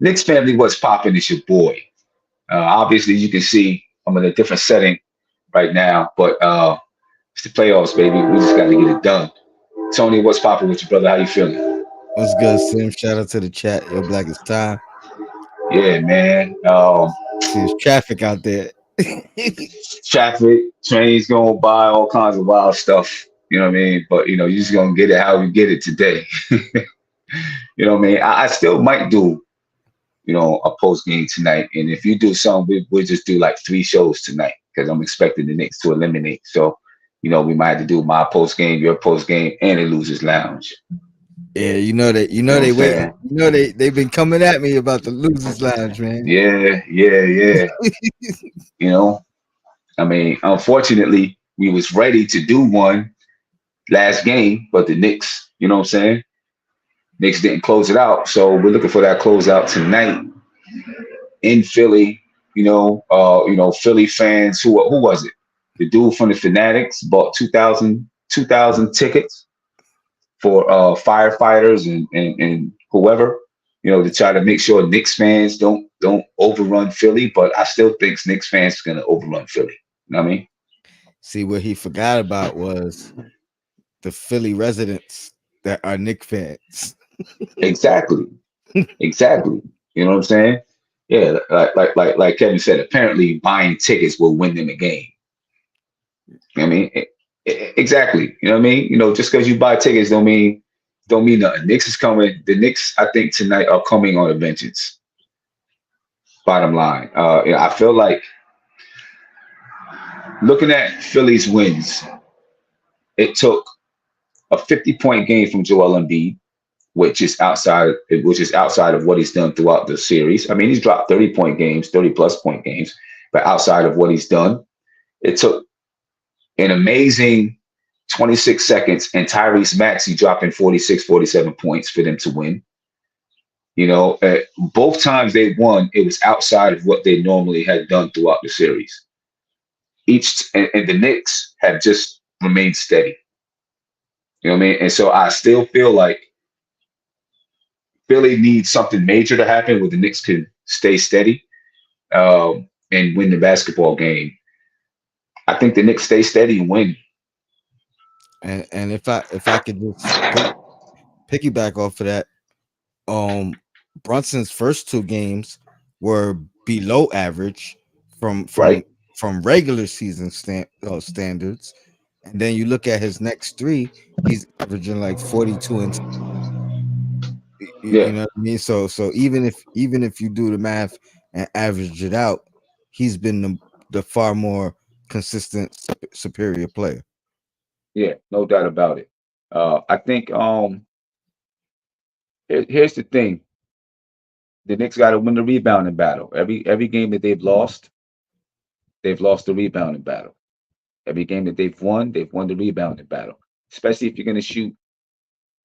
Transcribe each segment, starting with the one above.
Knicks family, what's popping? It's your boy. Obviously, you can see I'm in a different setting right now, but it's the playoffs, baby. We just got to get it done. Tony, what's popping with you, brother? How you feeling? What's good, Sim? Shout out to the chat. Yo, Black, it's time. Yeah, man. See, there's traffic out there. Traffic, trains going by, all kinds of wild stuff. You know what I mean? But you just gonna get it how we get it today. You know what I mean? I still might do a post game tonight. And if you do something, we'll just do like three shows tonight because I'm expecting the Knicks to eliminate. So, we might have to do my post game, your post game, and the losers lounge. Yeah, you know that. You You know know what I'm they waiting. saying? They've been coming at me about the losers lounge, man. Yeah, yeah, yeah. You know, I mean, unfortunately, we was ready to do one last game, but the Knicks, you know what I'm saying? Knicks didn't close it out. So we're looking for that closeout tonight in Philly. Philly fans. Who was it? The dude from the Fanatics bought 2,000 tickets for firefighters and whoever. To try to make sure Knicks fans don't overrun Philly, but I still think Knicks fans are gonna overrun Philly. You know what I mean? See, what he forgot about was the Philly residents that are Nick fans. Exactly, exactly. You know what I'm saying? Yeah, like Kevin said. Apparently, buying tickets will win them a game. You know what I mean? Exactly. You know what I mean? Just because you buy tickets don't mean nothing. Knicks is coming. The Knicks, I think, tonight are coming on a vengeance. Bottom line, I feel like looking at Philly's wins, it took a 50-point game from Joel Embiid, which is outside of what he's done throughout the series. I mean, he's dropped 30-point games, 30-plus point games, but outside of what he's done, it took an amazing 26 seconds and Tyrese Maxey dropping 46, 47 points for them to win. Both times they won, it was outside of what they normally had done throughout the series. And the Knicks have just remained steady. You know what I mean? And so I still feel like Philly needs something major to happen where the Knicks can stay steady and win the basketball game. I think the Knicks stay steady and win. And if I could just piggyback off of that, um, Brunson's first two games were below average from Right? from from regular season standards, and then you look at his next three, he's averaging like 42 and Yeah, you know what I mean. So even if you do the math and average it out, he's been the far more consistent superior player. yeah, no doubt about it. I think here's the thing: the Knicks got to win the rebounding battle. Every game that they've lost the rebounding battle. Every game that they've won the rebounding battle. Especially if you're going to shoot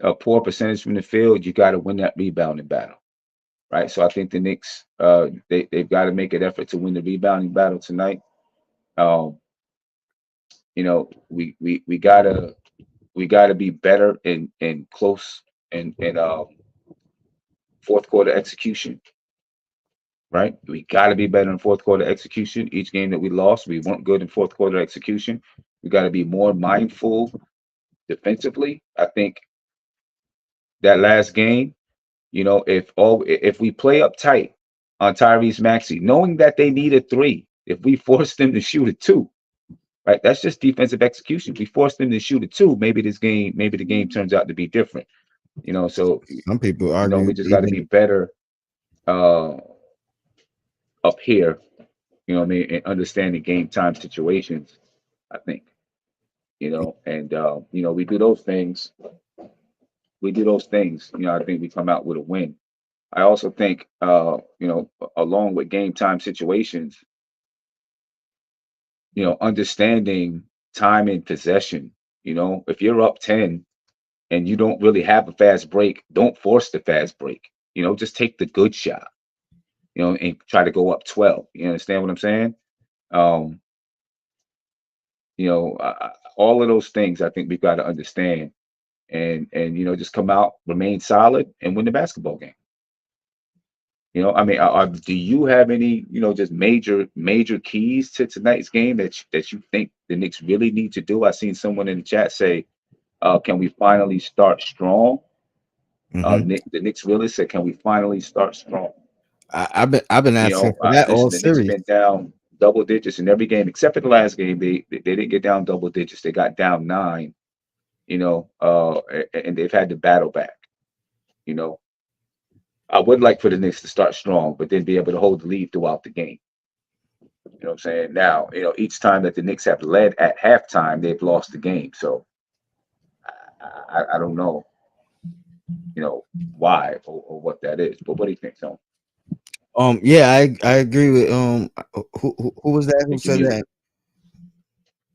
a poor percentage from the field, you got to win that rebounding battle, right? So I think the Knicks, they've got to make an effort to win the rebounding battle tonight. Um, we gotta be better in close and fourth quarter execution, right? We gotta be better in fourth quarter execution. Each game that we lost, we weren't good in fourth quarter execution. We got to be more mindful defensively. I think that last game, if we play up tight on Tyrese Maxey, knowing that they need a three, if we force them to shoot a two, right? That's just defensive execution. If we force them to shoot a two, maybe the game turns out to be different. So Some people we argue just got to be even better uh, up here. You know what I mean, and understanding game time situations. I think and we do those things. We do those things. I think we come out with a win. I also think along with game time situations, understanding time and possession. If you're up 10 and you don't really have a fast break, don't force the fast break. Just take the good shot, and try to go up 12. You understand what I'm saying? Um, all of those things I think we've got to understand and just come out, remain solid, and win the basketball game. Do you have any, just major keys to tonight's game that you think the Knicks really need to do? I seen someone in the chat say, "Can we finally start strong?" Hmm. The Knicks really said, "Can we finally start strong?" I've been asking for that all Listen, the Knicks series. been down double digits in every game except for the last game. They didn't get down double digits. They got down nine. And they've had to battle back. You know, I would like for the Knicks to start strong, but then be able to hold the lead throughout the game. You know what I'm saying? Now, each time that the Knicks have led at halftime, they've lost the game. So I don't know, why or what that is. But what do you think, so? Yeah, I agree with who was I that who think you said muted. that?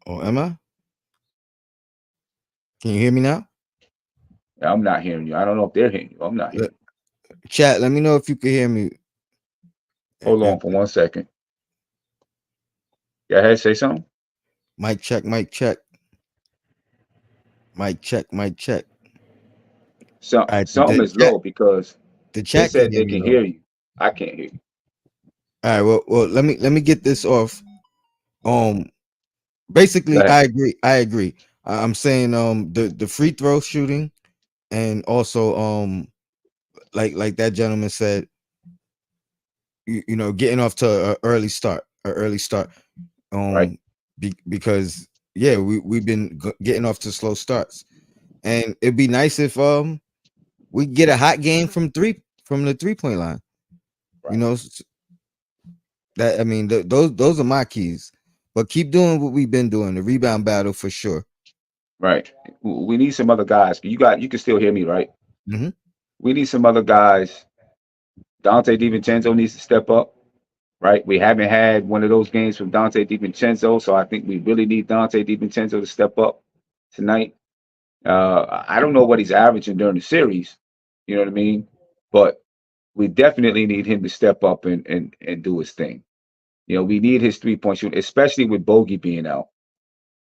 Oh, Emma, can you hear me now? I'm not hearing you. I don't know if they're hearing you. I'm not hearing Let- you. Chat, let me know if you can hear me. Hold on for 1 second. Go ahead, say something. Mic check, mic check, mic check, mic check. So, All right, something is low because the they chat can said hear they me can though. hear you. I can't hear you. All right, well, let me get this off. Um, Go basically, ahead. I agree. I agree. I'm saying the free throw shooting and also like that gentleman said, getting off to an early start. Right, Because yeah, we've been getting off to slow starts, and it'd be nice if we get a hot game from the 3 point line. You right, know that I mean those are my keys. But keep doing what we've been doing. The rebound battle for sure. right. We need some other guys. You can still hear me, right? Hmm. We need some other guys. Dante DiVincenzo needs to step up, right? We haven't had one of those games from Dante DiVincenzo, so I think we really need Dante DiVincenzo to step up tonight. I don't know what he's averaging during the series, you know what I mean? But we definitely need him to step up and do his thing. We need his 3 point shooting, especially with Bogey being out.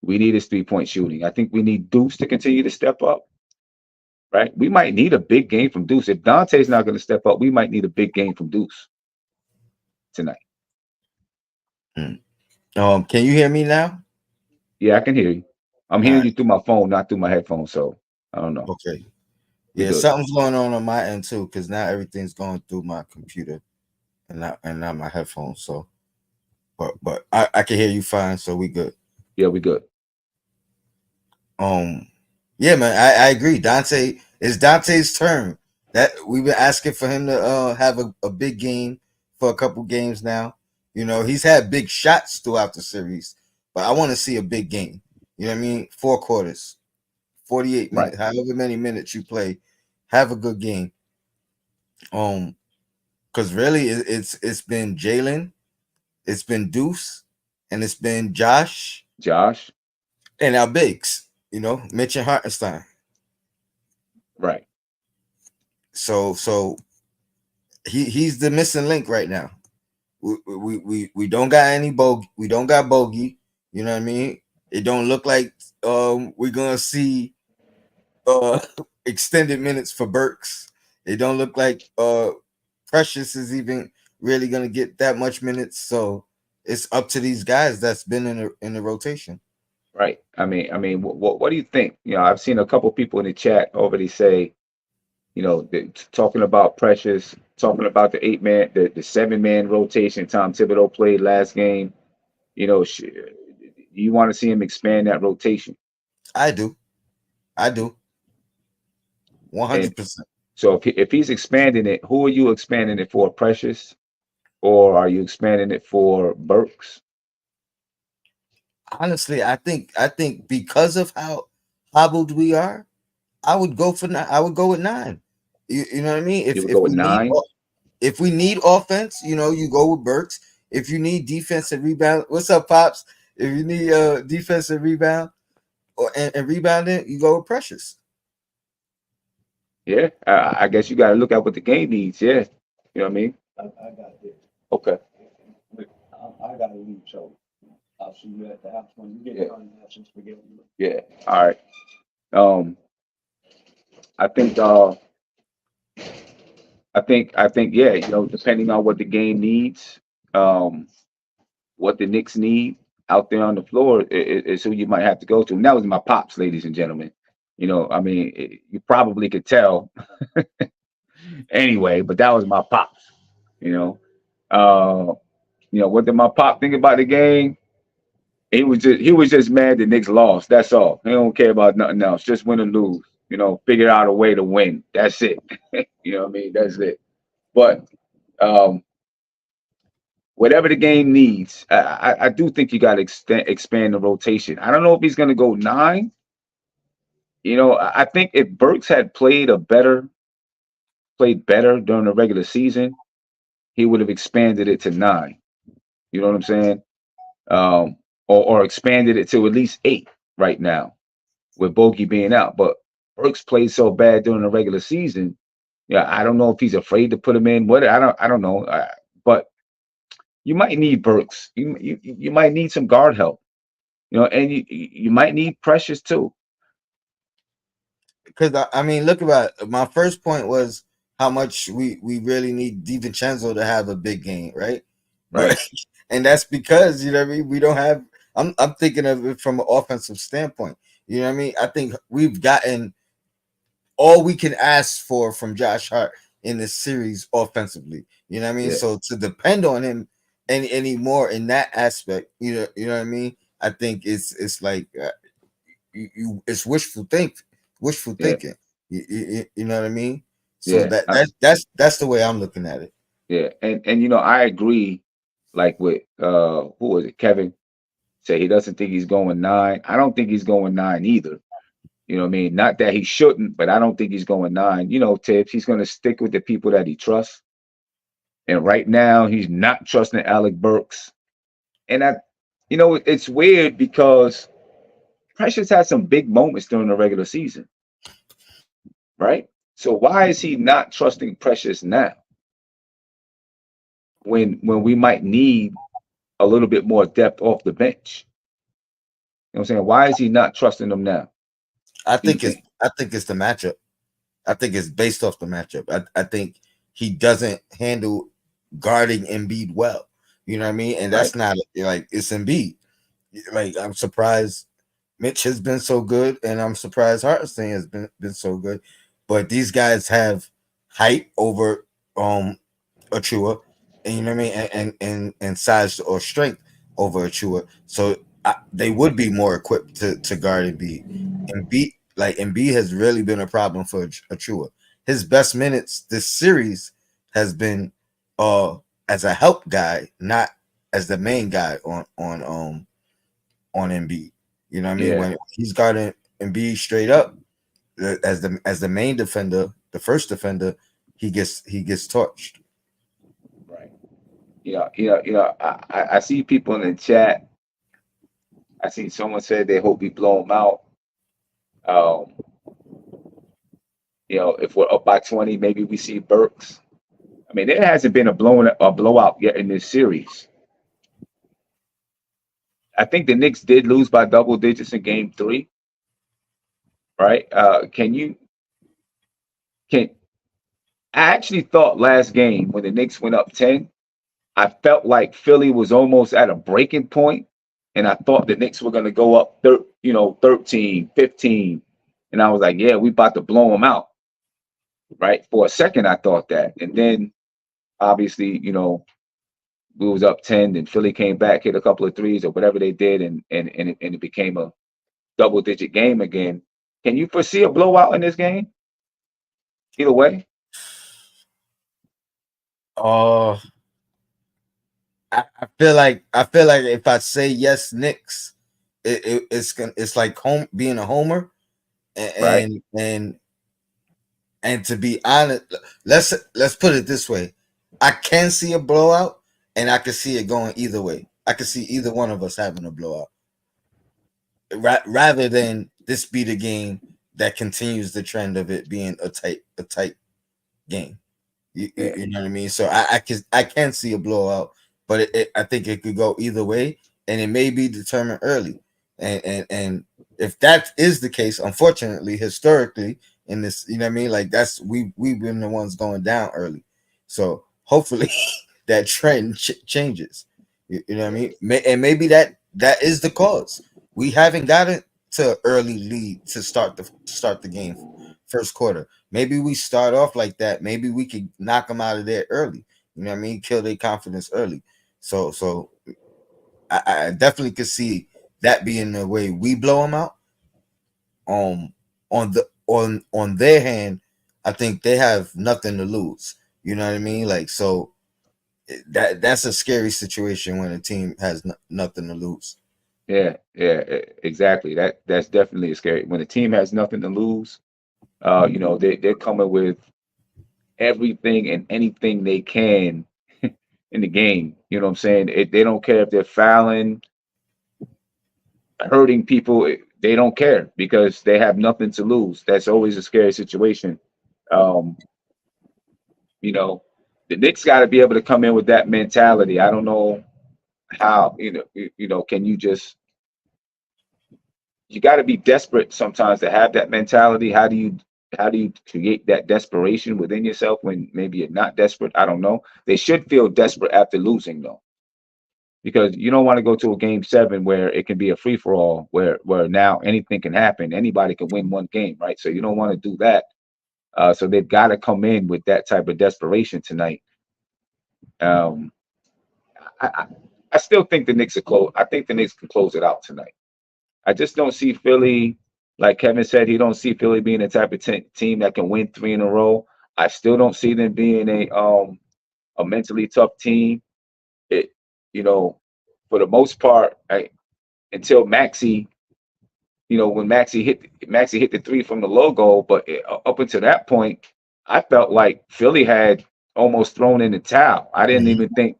We need his 3 point shooting. I think we need Deuce to continue to step up, right? We might need a big game from Deuce. If Dante's not going to step up, we might need a big game from Deuce tonight. Can you hear me now? Yeah, I can hear you. I'm All hearing right. you through my phone, not through my headphones. So I don't know. Okay. We Yeah, good. something's going on my end too, because now everything's going through my computer and not my headphones. So, but I can hear you fine, so we good. Yeah, we good. Um, yeah, man, I agree. Dante's turn. That we've been asking for him to have a big game for a couple games now. He's had big shots throughout the series, but I want to see a big game. You know what I mean? 4 quarters, 48 Right. minutes, however many minutes you play, have a good game. Um, because really it's been Jalen, it's been Deuce, and it's been Josh Josh. and our bigs. Mitch and Hartenstein. Right. So he's the missing link right now. We don't got any bogey. We don't got bogey. You know what I mean? It don't look like we're gonna see uh extended minutes for Burks. It don't look like Precious is even really gonna get that much minutes. So it's up to these guys that's been in the rotation. Right. What do you think? I've seen a couple people in the chat already say, talking about Precious, talking about the 7-man rotation Tom Thibodeau played last game. You want to see him expand that rotation. I do. I do. And 100%. so if he's expanding it, who are you expanding it for? Precious, or are you expanding it for Burks? Honestly, I think because of how hobbled we are, I would go for nine. I would go with nine. You know what I mean? You If would go if with we need 9, if we need offense, you go with Burks. If you need defensive rebound, what's up, pops? If you need defensive rebound and rebounding, you go with Precious. yeah. I guess you got to look at what the game needs. Yeah, you know what I mean. I got this. Okay. I gotta leave, so I'll see you at the house when you get done. Have some spaghetti. Yeah. All right. Um, I think I think, yeah, depending on what the game needs, um, what the Knicks need out there on the floor is who you might have to go to. And that was my pops, ladies and gentlemen. I mean, you probably could tell anyway, but that was my pops. You know, uh, what did my pop think about the game? He was just mad the Knicks lost. That's all. He don't care about nothing else. Just win or lose. Figure out a way to win. That's it. You know what I mean? That's it. But um, whatever the game needs, I do think you got to expand the rotation. I don't know if he's going to go nine. I think if Burks had played better during the regular season, he would have expanded it to nine. You know what I'm saying? Or expanded it to at least eight right now with Bogey being out. But Burks played so bad during the regular season. Yeah, I don't know if he's afraid to put him in. What I don't know. But you might need Burks. You might need some guard help. And you might need Precious too. Because I mean, look about it. My first point was how much we really need DiVincenzo to have a big game, right? But Right. and that's because you know what I mean. We don't have. I'm thinking of it from an offensive standpoint. You know what I mean. I think we've gotten all we can ask for from Josh Hart in this series offensively. You know what I mean. Yeah. So to depend on him any more in that aspect, you know what I mean. I think it's like it's wishful Yeah. thinking. You know what I mean? So Yeah. that's the way I'm looking at it. Yeah. And I agree. Like with who was it? Kevin said he doesn't think he's going nine. I don't think he's going nine either. You know what I mean? Not that he shouldn't, but I don't think he's going nine. Tibbs, he's going to stick with the people that he trusts. And right now, he's not trusting Alec Burks. And it's weird because Precious had some big moments during the regular season, right? So why is he not trusting Precious now when we might need a little bit more depth off the bench? You know what I'm saying? Why is he not trusting them now? Do you think? I think it's the matchup. I think it's based off the matchup. I think he doesn't handle guarding Embiid well. You know what I mean? And Right. that's not like it's Embiid. Like I'm surprised Mitch has been so good, and I'm surprised Hartenstein has been so good. But these guys have height over Achua, and you know what I mean, and size or strength over Achua. So they would be more equipped to guard Embiid. Embiid has really been a problem for Achua. His best minutes this series has been as a help guy, not as the main guy on Embiid. You know what I mean? Yeah. When he's guarding Embiid straight up as the main defender, the first defender, he gets torched. Right. I see people in the chat. I see someone said they hope we blow them out. Um, if we're up by 20, maybe we see Burks. I mean, there hasn't been a blowout yet in this series. I think the Knicks did lose by double digits in game three, right? Can I actually thought last game when the Knicks went up 10, I felt like Philly was almost at a breaking point, and I thought the Knicks were going to go up 13, 15. And I was like, yeah, we about to blow them out, right? For a second, I thought that. And then obviously, we was up 10, and Philly came back, hit a couple of threes or whatever they did, and it became a double digit game again. Can you foresee a blowout in this game? Either way? Oh, I feel like if I say yes, Knicks, it's like home being a homer, and Right? and and, and to be honest, let's put it this way: I can see a blowout, and I can see it going either way. I can see either one of us having a blowout, rather than this be the game that continues the trend of it being a tight game. Yeah. You know what I mean? So I can see a blowout, but I think it could go either way, and it may be determined early. And if that is the case, unfortunately, historically, in this. You know what I mean? Like that's we've been the ones going down early, so hopefully that trend changes. You know what I mean? And maybe that is the cause. We haven't gotten to early lead to start the game first quarter. Maybe we start off like that. Maybe we could knock them out of there early. You know what I mean? Kill their confidence early. So I definitely could see that being the way we blow them out. Um, on their hand, I think they have nothing to lose. You know what I mean? Like so that's a scary situation when a team has nothing to lose. Yeah, yeah, exactly. That's definitely scary. When a team has nothing to lose, they're coming with everything and anything they can in the game. You know what I'm saying? They don't care if they're fouling, hurting people. They don't care because they have nothing to lose. That's always a scary situation. Um, you know, the Knicks got to be able to come in with that mentality. I don't know how. Can you just you got to be desperate sometimes to have that mentality. How do you create that desperation within yourself when maybe you're not desperate? I don't know. They should feel desperate after losing though, because you don't want to go to a game seven where it can be a free for all, where now anything can happen. Anybody can win one game, right? So you don't want to do that. So they've got to come in with that type of desperation tonight. Um, I, I, I still think the Knicks are close. I think the Knicks can close it out tonight. I just don't see Philly, like Kevin said, he don't see Philly being the type of team that can win three in a row. I still don't see them being a mentally tough team. It you know, for the most part, until Maxey, when Maxey hit the three from the logo, but up until that point, I felt like Philly had almost thrown in the towel. I didn't Mhm. even think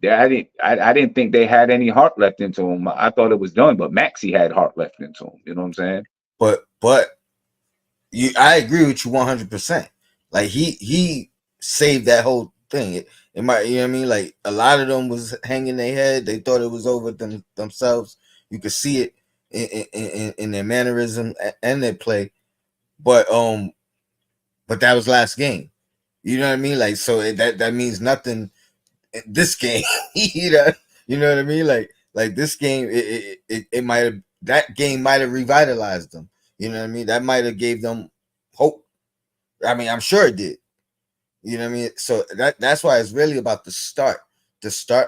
I didn't think they had any heart left into him. I thought it was done, but Maxey had heart left into him. You know what I'm saying? But I agree with you 100%. Like he saved that whole thing. It might, you know what I mean? Like a lot of them was hanging their head. They thought it was over themselves. You could see it in their mannerism and their play. But but that was last game. You know what I mean? Like so that means nothing this game. you know, you know what I mean? Like this game, it might have that game might have revitalized them. You know what I mean? That might have gave them hope. I mean, I'm sure it did. You know what I mean? So that's why it's really about the start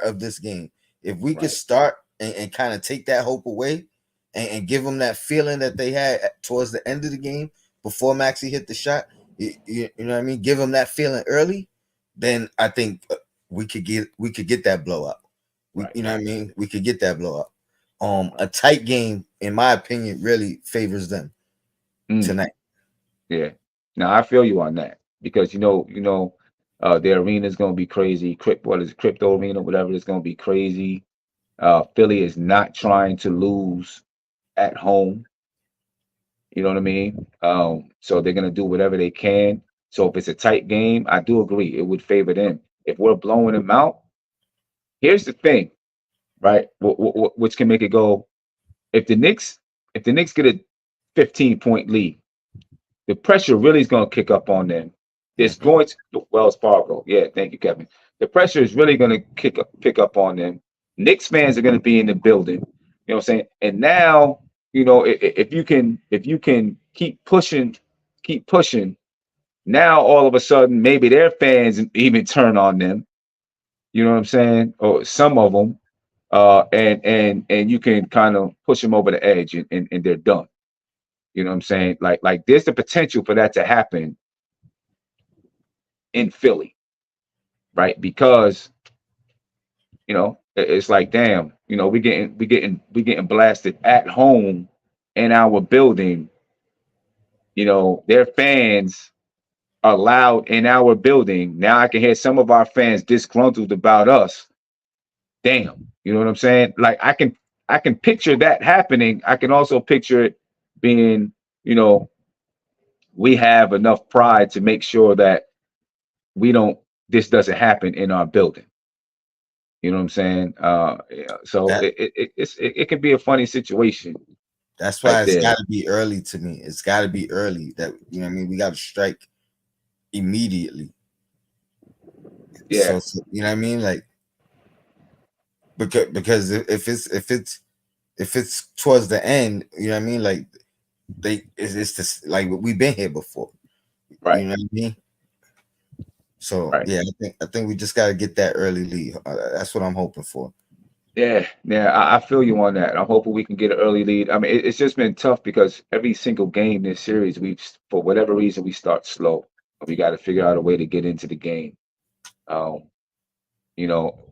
of this game. If we could Right, start and kind of take that hope away and give them that feeling that they had towards the end of the game before Maxie hit the shot, you know what I mean? Give them that feeling early, then I think we could get that blowout. We right. you know what I mean? We could get that blowout. A tight game, in my opinion, really favors them Mm, tonight. yeah. Now I feel you on that because the arena is going to be crazy. What is it, crypto arena, whatever, is going to be crazy. Philly is not trying to lose at home. You know what I mean? So they're gonna do whatever they can. So if it's a tight game, I do agree it would favor them. If we're blowing them out, here's the thing, right? Which can make it go. If the Knicks, if the Knicks get a 15-point lead, the pressure really is going to kick up on them. It's Mhm. going to Wells Fargo. Yeah, thank you, Kevin. The pressure is really going to pick up on them. Knicks fans are going to be in the building. You know what I'm saying? And now, if you can keep pushing. Now all of a sudden, maybe their fans even turn on them. You know what I'm saying? Or some of them, and you can kind of push them over the edge, and they're done. You know what I'm saying? Like there's the potential for that to happen in Philly, right? Because it's like, damn, we getting blasted at home in our building. Their fans are loud in our building. Now I can hear some of our fans disgruntled about us. Damn, you know what I'm saying? Like I can picture that happening. I can also picture it being, you know, we have enough pride to make sure that we don't this doesn't happen in our building. You know what I'm saying? Yeah, so That it can be a funny situation. That's right why it's there. got to be early to me. It's got to be early. That you know what I mean. We got to strike immediately. Yeah, You know what I mean. Like because if it's towards the end, you know what I mean. Like it's this like we've been here before. right, You know what I mean. So right. yeah, I think we just got to get that early lead. That's what I'm hoping for. Yeah, yeah, I feel you on that. I'm hoping we can get an early lead. I mean, it's just been tough because every single game this series, for whatever reason, we start slow. We got to figure out a way to get into the game. Um,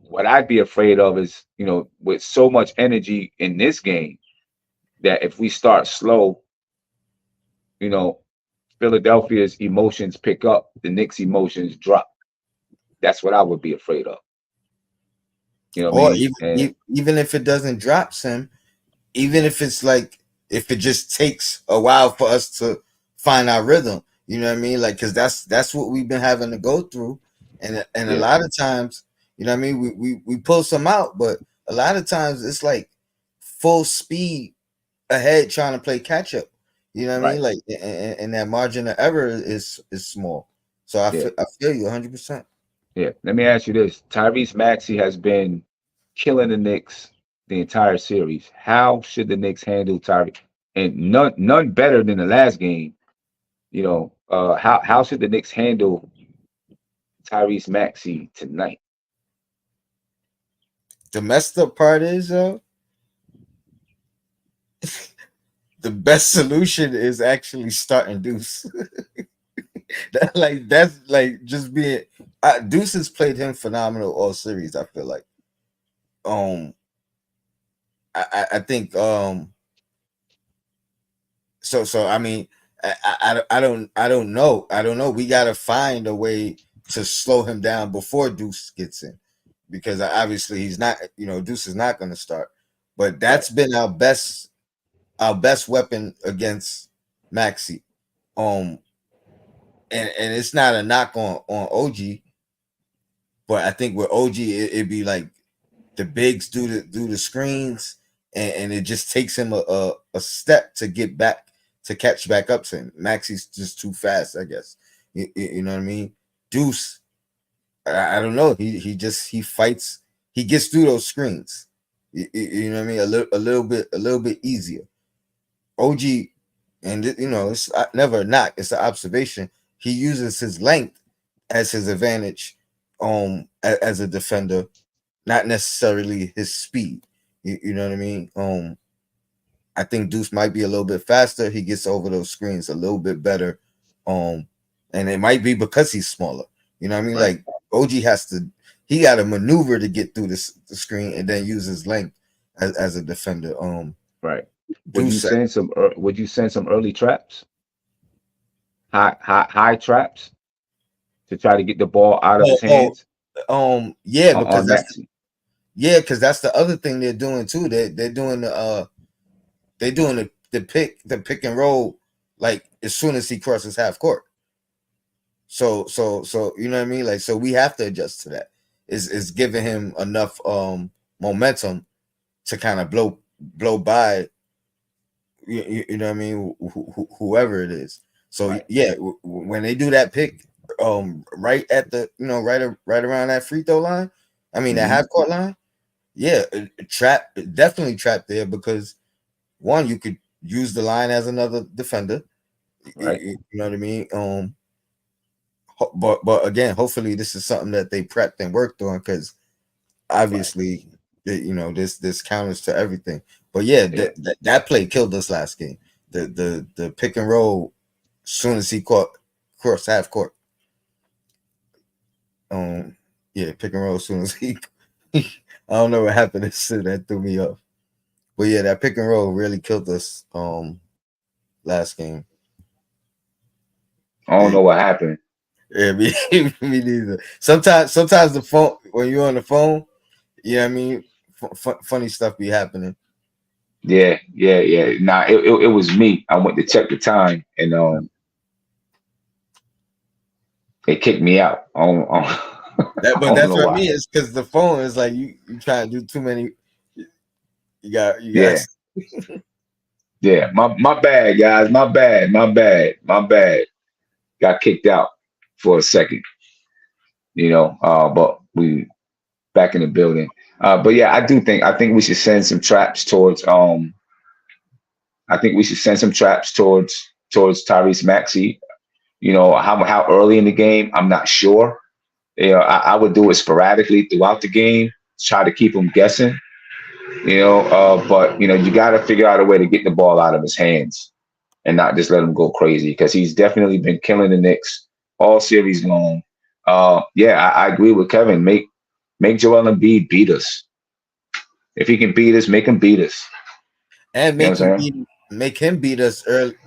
what I'd be afraid of is, with so much energy in this game, that if we start slow, you know, Philadelphia's emotions pick up, the Knicks' emotions drop. That's what I would be afraid of. You know what I Or mean? And even if it doesn't drop, Sim, even if it's like if it just takes a while for us to find our rhythm, you know what I mean? Like because that's what we've been having to go through, and a yeah, lot of times, you know what I mean? We pull some out, but a lot of times it's like full speed ahead trying to play catch up. You know what I right. mean? Like and that margin of error is small. So Yeah, I feel you 100%. yeah. Let me ask you this. Tyrese Maxey has been killing the Knicks the entire series. How should the Knicks handle Tyrese? And none better than the last game. How should the Knicks handle Tyrese Maxey tonight? The messed up part is the best solution is actually starting Deuce. That's like just being Deuce has played him phenomenal all series. I feel like um I think so I mean I don't know we got to find a way to slow him down before Deuce gets in because obviously he's not Deuce is not going to start, but Right, that's been our best weapon against Maxi. um and it's not a knock on OG, but I think with OG it'd be like the bigs do the screens, and it just takes him a step to get back to catch back up to him. Maxi's just too fast, I guess. You know what I mean? Deuce, I don't know. He fights. He gets through those screens. You know what I mean? A little bit easier. OG, and it's never a knock. It's an observation. He uses his length as his advantage, as a defender, not necessarily his speed. You know what I mean? I think Deuce might be a little bit faster. He gets over those screens a little bit better. Um, and it might be because he's smaller. You know what I mean? right, Like OG he got to maneuver to get through the screen and then use his length as a defender. right. Deuce, Would you send some early traps, high traps to try to get the ball out of oh, his hands yeah, on Maxey? because that's the other thing they're doing too. They're doing the pick and roll like as soon as he crosses half court. So you know what I mean? Like so we have to adjust to that. Is giving him enough momentum to kind of blow by you know what I mean, whoever it is. So Right. yeah, when they do that pick right at the right around that free throw line, I mean that Hmm. half court line, yeah, trap, definitely trap there because one, you could use the line as another defender. Right. You know what I mean? But again, hopefully this is something that they prepped and worked on because Right. obviously, this counters to everything. But yeah, Yeah. that play killed us last game. The pick and roll, as soon as he caught cross half court. Um, yeah, pick and roll as soon as he. I don't know what happened. That threw me off. But yeah, that pick and roll really killed us. Last game. I don't Yeah, know what happened. yeah, me, me neither. Sometimes the phone when you're on the phone, you know what I mean. Funny stuff be happening. Yeah, yeah, yeah. Nah, it was me. I went to check the time and it kicked me out. I But don't that's know what I why. mean. It's because the phone is like you try to do too many. You got Yeah, Yeah, my bad, guys. My bad. Got kicked out for a second, but we back in the building. But yeah, I think we should send some traps towards I think we should send some traps towards Tyrese Maxey. How early in the game, I'm not sure. I would do it sporadically throughout the game, try to keep him guessing. But you got to figure out a way to get the ball out of his hands and not just let him go crazy because he's definitely been killing the Knicks all series long. Yeah, I agree with Kevin. Make Joel Embiid beat us. If he can beat us, make him beat us. And You know what I'm saying? make him beat us early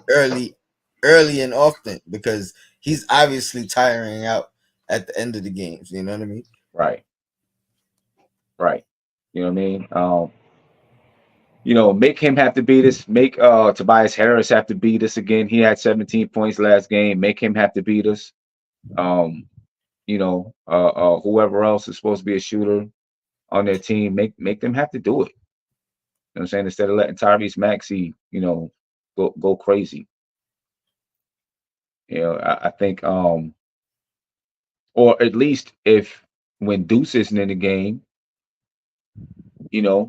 and often because he's obviously tiring out at the end of the games. You know what I mean? Right, right. You know what I mean? Make him have to beat us. Make Tobias Harris have to beat us again. He had 17 points last game. Make him have to beat us. Um, Whoever else is supposed to be a shooter on their team, make them have to do it. You know what I'm saying? Instead of letting Tyrese Maxey, go crazy. I think or at least if when Deuce isn't in the game,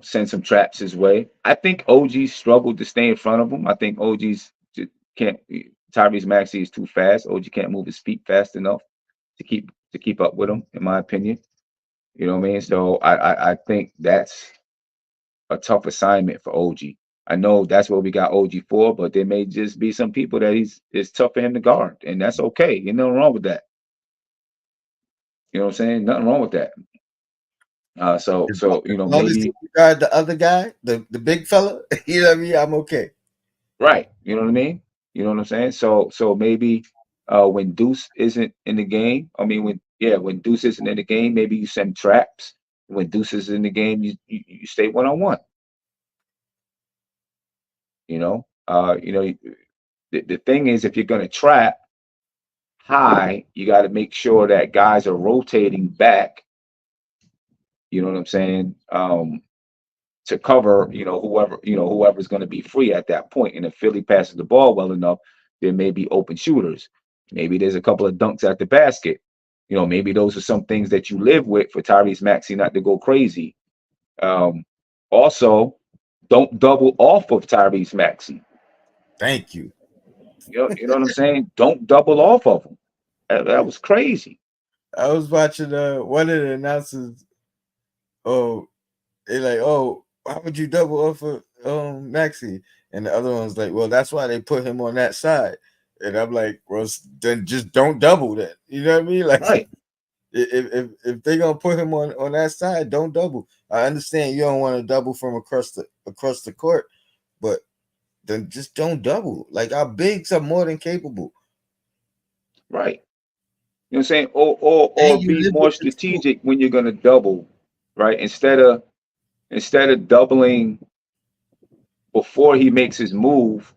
send some traps his way. I think OG struggled to stay in front of him. I think OG's just can't. Tyrese Maxey is too fast. OG can't move his feet fast enough to keep up with him, in my opinion. You know what I mean? So I think that's a tough assignment for OG. I know that's what we got OG for, but there may just be some people that it's tough for him to guard, and that's okay. You nothing wrong with that. You know what I'm saying? Nothing wrong with that. So As long as he maybe guard the other guy, the big fella, you know what I mean? I'm okay. right. You know what I mean? You know what I'm saying? So maybe when Deuce isn't in the game, I mean when Deuce isn't in the game, maybe you send traps. When Deuce is in the game, you stay 1-on-1. You know, the thing is if you're gonna trap high, you got to make sure that guys are rotating back. You know what I'm saying? To cover, whoever's going to be free at that point. And if Philly passes the ball well enough, there may be open shooters. Maybe there's a couple of dunks at the basket. Maybe those are some things that you live with for Tyrese Maxey not to go crazy. Um, Also, don't double off of Tyrese Maxey. Thank you. You know what I'm saying? Don't double off of him. That was crazy. I was watching one of the announcers. Oh, they like, oh, how would you double off of Maxi? And the other one's like, well, that's why they put him on that side. And I'm like, well, then just don't double that. You know what I mean? Like, Right. if they're gonna put him on that side, don't double. I understand you don't want to double from across the court, but then just don't double. Like our bigs are more than capable, Right. You know what I'm saying? Or and you be live more with the tool. strategic when you're gonna double, right? Instead of doubling before he makes his move,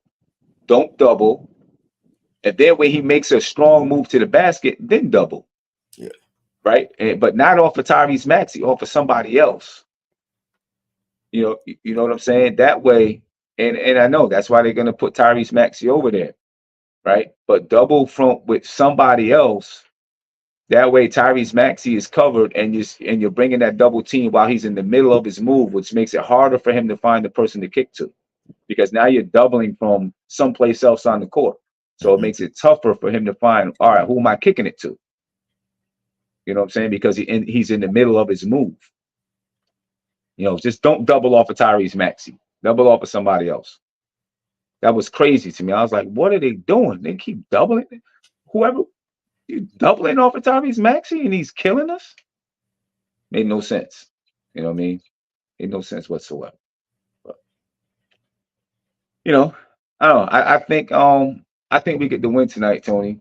don't double. And then when he makes a strong move to the basket, then double, Yeah, right? But not off of Tyrese Maxey, off of somebody else. You know what I'm saying? That way, and I know that's why they're gonna put Tyrese Maxey over there, right? But double front with somebody else. That way, Tyrese Maxey is covered, and you're bringing that double team while he's in the middle of his move, which makes it harder for him to find the person to kick to, because now you're doubling from someplace else on the court. So it mm-hmm. makes it tougher for him to find. All right, who am I kicking it to? You know what I'm saying? Because he's in the middle of his move. Just don't double off of Tyrese Maxey. Double off of somebody else. That was crazy to me. I was like, what are they doing? They keep doubling. Whoever you doubling off of Tyrese Maxey and he's killing us. Made no sense. You know what I mean? Made no sense whatsoever. But you know, I don't know. I think we get the win tonight, Tony.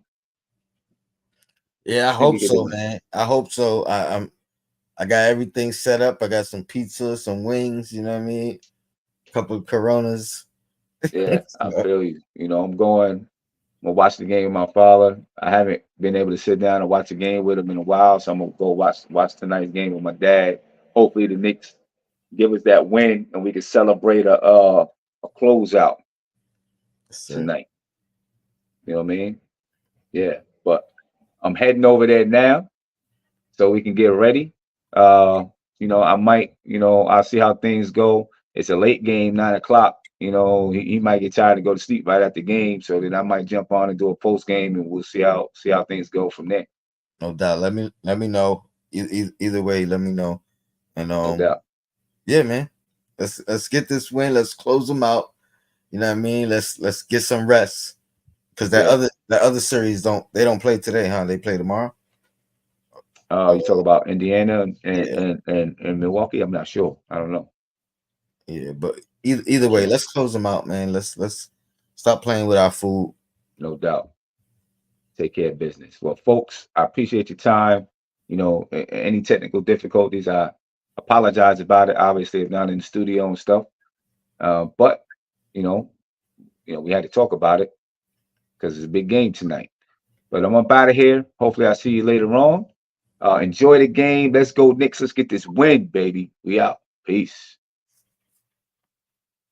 Yeah, I I think hope we get the so, win. man. I hope so. I got everything set up. I got some pizza, some wings. You know what I mean? A couple of Coronas. Yeah, I feel you. I'm gonna watch the game with my father. I haven't been able to sit down and watch a game with him in a while, so I'm gonna go watch tonight's game with my dad. Hopefully the Knicks give us that win and we can celebrate a closeout. sir. tonight. You know what I mean? Yeah. But I'm heading over there now so we can get ready. Uh, I might, I'll see how things go. It's a late game, 9 o'clock. He might get tired and go to sleep right at the game. So then I might jump on and do a post game, and we'll see how things go from there. No doubt. Let me know. Either way, let me know. And No doubt. yeah, man. Let's get this win. Let's close them out. You know what I mean? Let's get some rest. Because Yeah. that other series don't play today, huh? They play tomorrow. You talk about Indiana and Yeah, and Milwaukee. I'm not sure. I don't know. yeah. But either way, Yeah, let's close them out, man. Let's stop playing with our food. no doubt. Take care of business. Well, folks, I appreciate your time. Any technical difficulties, I apologize about it. Obviously, I'm not in the studio and stuff. But you know, we had to talk about it because it's a big game tonight. But I'm up out of here. Hopefully, I'll see you later on. Enjoy the game. Let's go, Knicks. Let's get this win, baby. We out. Peace.